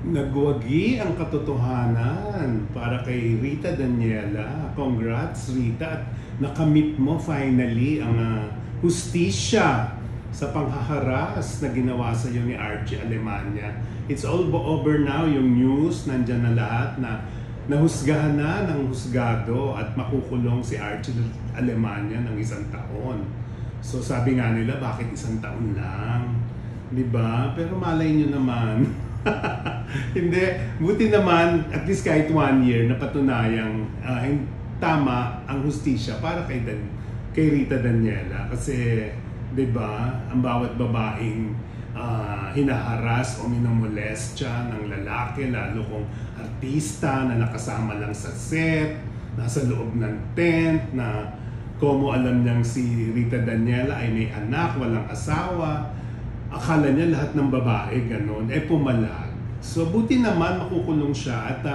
Nagwagi ang katotohanan para kay Rita Daniela. Congrats, Rita. At nakamit mo finally ang hustisya sa panghaharas na ginawa sa iyo ni Archie Alemania. It's all over now, yung news, nandyan na lahat na nahusgahan na ng husgado at makukulong si Archie Alemania ng 1 taon. So sabi nga nila, bakit 1 taon lang? Diba? Pero malay nyo naman. Hindi, buti naman at least kahit 1 year na patunayang tama ang hustisya para kay Rita Daniela kasi 'di ba ang bawat babaeng hinaharas o minamolestya ng lalaki lalo kung artista na nakasama lang sa set, nasa loob ng tent na komo alam niyang si Rita Daniela ay may anak, walang asawa. Akala niya lahat ng babae ganun, pumalag. So buti naman makukulong siya at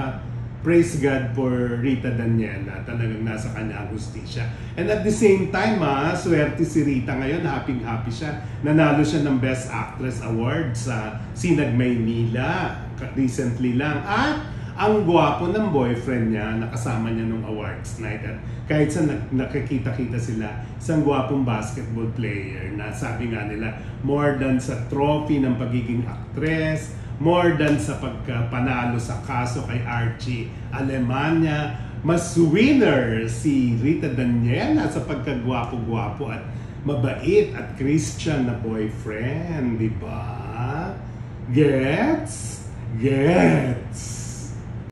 praise God for Rita Daniela. Talagang nasa kanya ang hustisya. And at the same time, swerte si Rita ngayon, happy siya. Nanalo siya ng Best Actress Award sa Sinag Maynila recently lang. At ang gwapo ng boyfriend niya, nakasama niya nung awards night. At kahit sa nakikita-kita sila, isang gwapong basketball player na sabi nga nila, more than sa trophy ng pagiging actress, more than sa pagpanalo sa kaso kay Archie Alemania, mas winner si Rita Daniela sa pagkagwapo-gwapo at mabait at Christian na boyfriend, di ba? Gets? Gets!